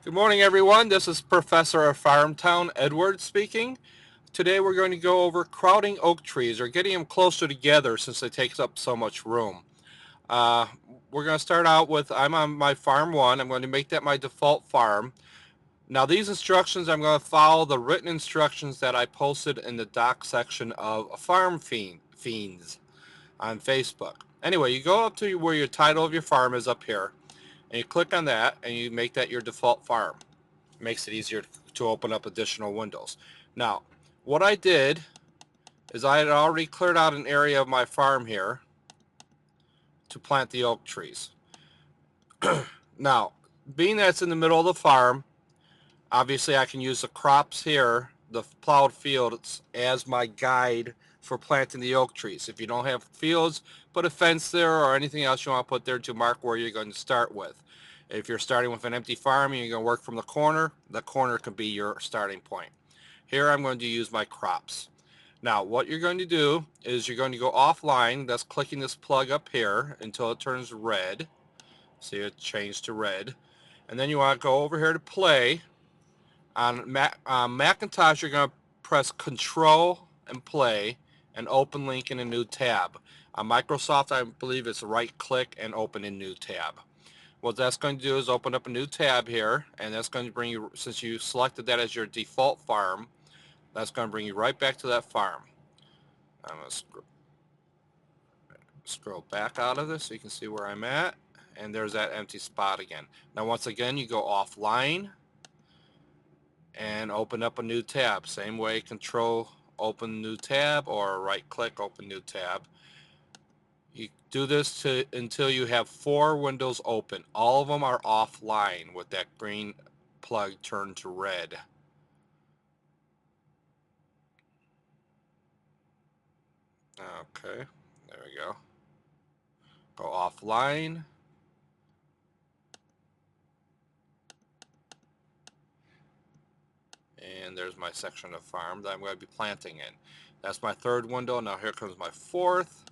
Good morning, everyone. This is Professor of Farmtown, Edward speaking. Today we're going to go over crowding oak trees, or getting them closer together since they take up so much room. Uh, we're going to start out with, I'm on my farm one. I'm going to make that my default farm. Now these instructions, I'm going to follow the written instructions that I posted in the doc section of Farm Fiends on Facebook. Anyway, you go up to where your title of your farm is up here, and you click on that, and you make that your default farm. Makes it easier to open up additional windows. Now, what I did is I had already cleared out an area of my farm here to plant the oak trees. Now, being that it's in the middle of the farm, obviously I can use the crops here, the plowed fields, as my guide for planting the oak trees. If you don't have fields, put a fence there or anything else you want to put there to mark where you're going to start with. If you're starting with an empty farm and you're going to work from the corner can be your starting point. Here I'm going to use my crops. Now what you're going to do is you're going to go offline. That's clicking this plug up here until it turns red. See, it changed to red. And then you want to go over here to play. On Macintosh, you're going to press Control and play and open link in a new tab. On Microsoft, I believe it's right click and open a new tab. What that's going to do is open up a new tab here, and that's going to bring you, since you selected that as your default farm, that's going to bring you right back to that farm. I'm going to scroll back out of this so you can see where I'm at, and there's that empty spot again. Now once again, you go offline and open up a new tab. Same way, Control open new tab or right click open new tab. You do this until you have 4 windows open. All of them are offline with that green plug turned to red. Okay, there we go. Go offline. And there's my section of farm that I'm going to be planting in. That's my 3rd window. Now here comes my 4th.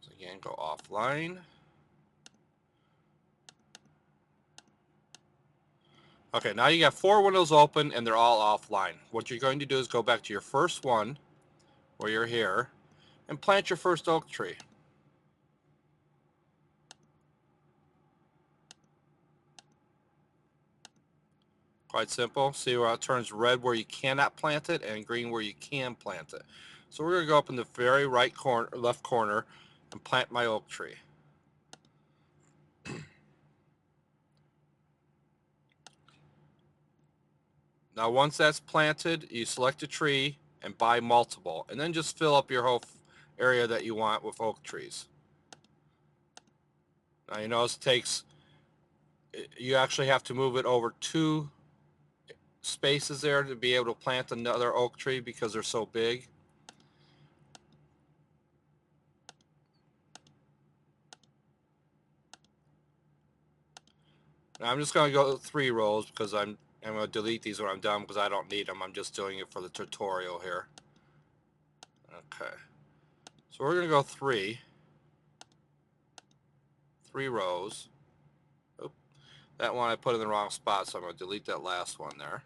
So again, go offline. Okay, now you got 4 windows open and they're all offline. What you're going to do is go back to your first one, where you're here, and plant your first oak tree. Quite simple. See where it turns red where you cannot plant it and green where you can plant it. So we're going to go up in the very right corner, left corner, and plant my oak tree. Now once that's planted, you select a tree and buy multiple, and then just fill up your whole area that you want with oak trees. Now you notice you actually have to move it over 2 spaces there to be able to plant another oak tree because they're so big. Now I'm just going to go 3 rows because I'm going to delete these when I'm done because I don't need them. I'm just doing it for the tutorial here. Okay. So we're going to go 3 rows. Oop. That one I put in the wrong spot, so I'm going to delete that last one there.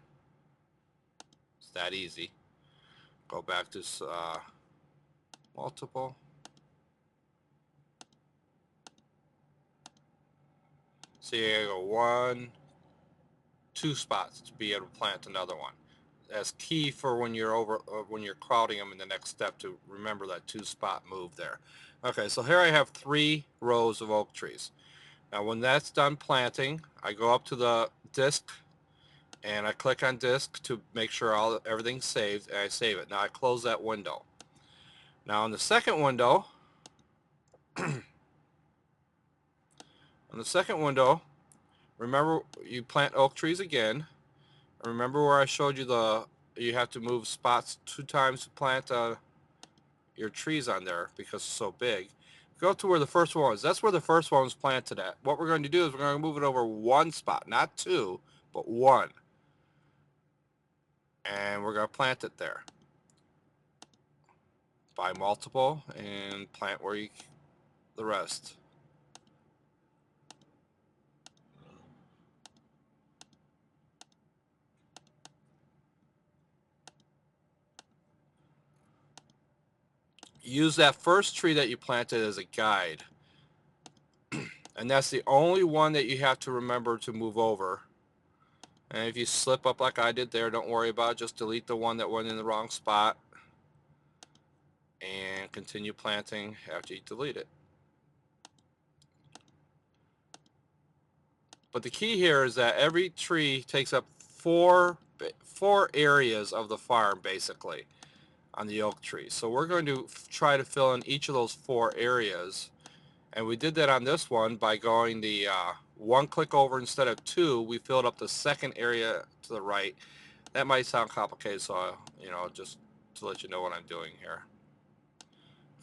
It's that easy. Go back to multiple. So you go 1, 2 spots to be able to plant another one. That's key for when you're crowding them in the next step, to remember that 2 spot move there. Okay, so here I have 3 rows of oak trees. Now when that's done planting, I go up to the disk and I click on disk to make sure everything's saved, and I save it. Now I close that window. Now in the second window, remember you plant oak trees again. Remember where I showed you you have to move spots 2 times to plant your trees on there because it's so big. Go to where the first one was. That's where the first one was planted at. What we're going to do is we're going to move it over one spot, not two, but one. And we're going to plant it there. Buy multiple and plant where you the rest. Use that first tree that you planted as a guide. And that's the only one that you have to remember to move over. And if you slip up like I did there, don't worry about it. Just delete the one that went in the wrong spot and continue planting after you delete it. But the key here is that every tree takes up four areas of the farm basically on the oak tree. So we're going to try to fill in each of those four areas. And we did that on this one by going the one click over instead of two. We filled up the second area to the right. That might sound complicated, so just to let you know what I'm doing here.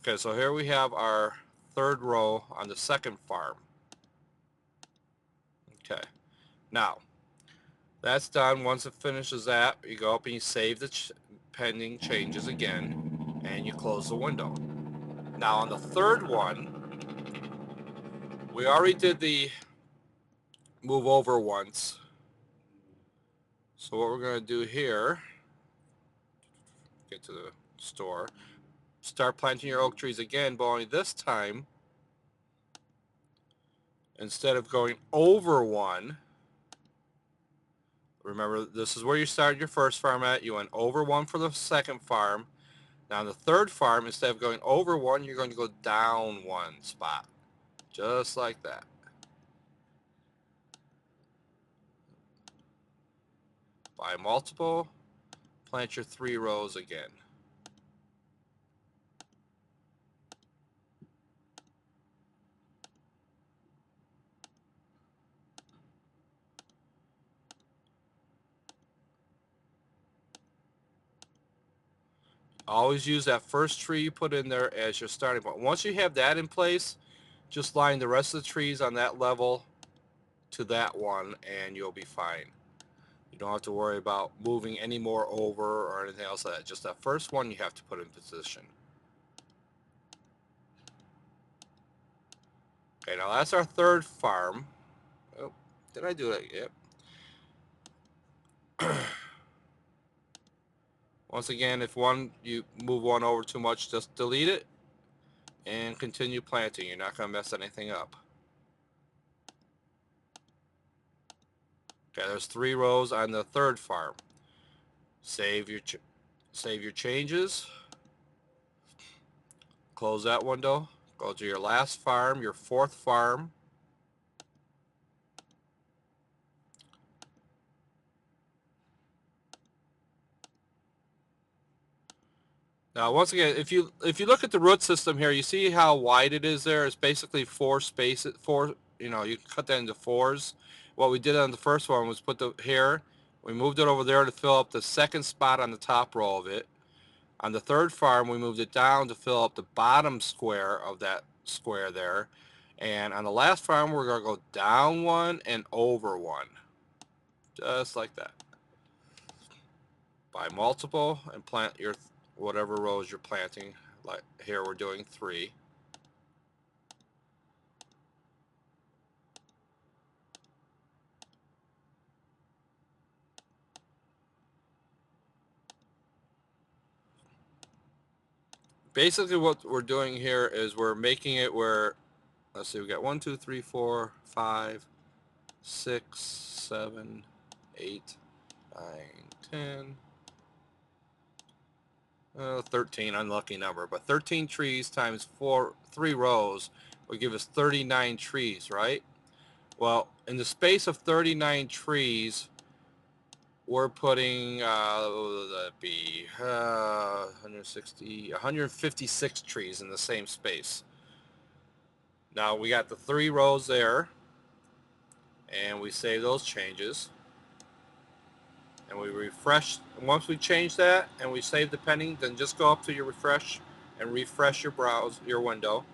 Okay, so here we have our third row on the second farm. Okay, now that's done. Once it finishes that, you go up and you save the pending changes again, and you close the window. Now on the third one, we already did the move over once. So what we're going to do here, get to the store, start planting your oak trees again, but only this time, instead of going over one, remember this is where you started your first farm at, you went over one for the second farm. Now on the third farm, instead of going over one, you're going to go down one spot, just like that. Buy multiple, plant your 3 rows again. Always use that first tree you put in there as your starting point. Once you have that in place, just line the rest of the trees on that level to that one and you'll be fine. You don't have to worry about moving any more over or anything else like that. Just that first one you have to put in position. Okay, now that's our third farm. Oh, did I do it? Yep. Once again, if you move one over too much, just delete it and continue planting. You're not going to mess anything up. Okay, there's 3 rows on the third farm. Save your changes. Close that window. Go to your last farm, your fourth farm. Now, once again, if you look at the root system here, you see how wide it is there. It's basically 4 spaces. You can cut that into 4s. What we did on the first one was put the here. We moved it over there to fill up the second spot on the top row of it. On the third farm, we moved it down to fill up the bottom square of that square there. And on the last farm, we're going to go down one and over one. Just like that. Buy multiple and plant your whatever rows you're planting. Like here we're doing 3. Basically what we're doing here is we're making it where, let's see, we got 1, 2, 3, 4, 5, 6, 7, 8, 9, 10, 13, unlucky number, but 13 trees times 3 rows would give us 39 trees, right? Well, in the space of 39 trees, we're putting, what would that be, 156 trees in the same space. Now we got the 3 rows there, and we save those changes. And we refresh. Once we change that and we save the pending, then just go up to your refresh and refresh your window.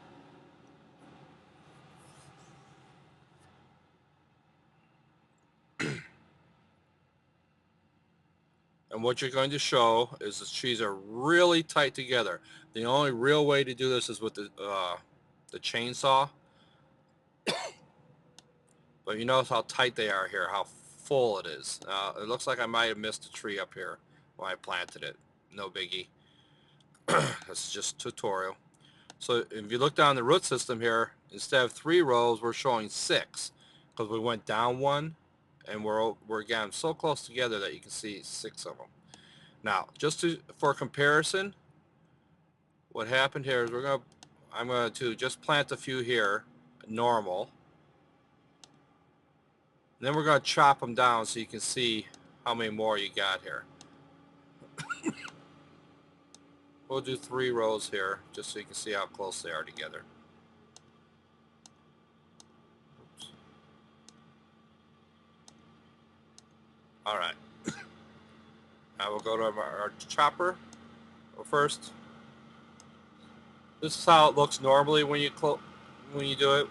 And what you're going to show is the trees are really tight together. The only real way to do this is with the chainsaw. But you notice how tight they are here, how full it is. It looks like I might have missed a tree up here when I planted it. No biggie. This is just tutorial. So if you look down the root system here, instead of 3 rows, we're showing 6 because we went down 1 and we're again so close together that you can see 6 of them. Now, for comparison, what happened here is I'm going to just plant a few here, normal. And then we're going to chop them down so you can see how many more you got here. We'll do 3 rows here just so you can see how close they are together. Oops. All right. Now we'll go to our chopper first. This is how it looks normally when you do it.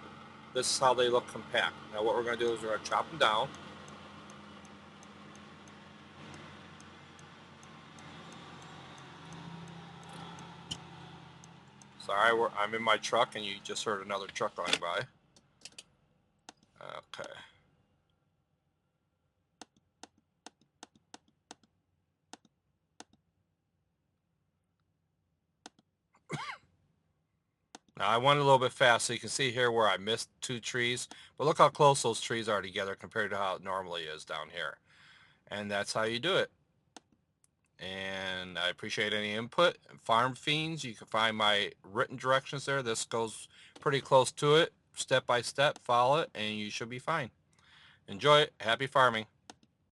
This is how they look compact. Now what we're going to do is we're going to chop them down. Sorry, I'm in my truck and you just heard another truck going by. Okay. Now I went a little bit fast so you can see here where I missed 2 trees, but look how close those trees are together compared to how it normally is down here. And that's how you do it. And I appreciate any input. Farm Fiends, you can find my written directions there. This goes pretty close to it, step by step. Follow it and you should be fine. Enjoy it. Happy farming.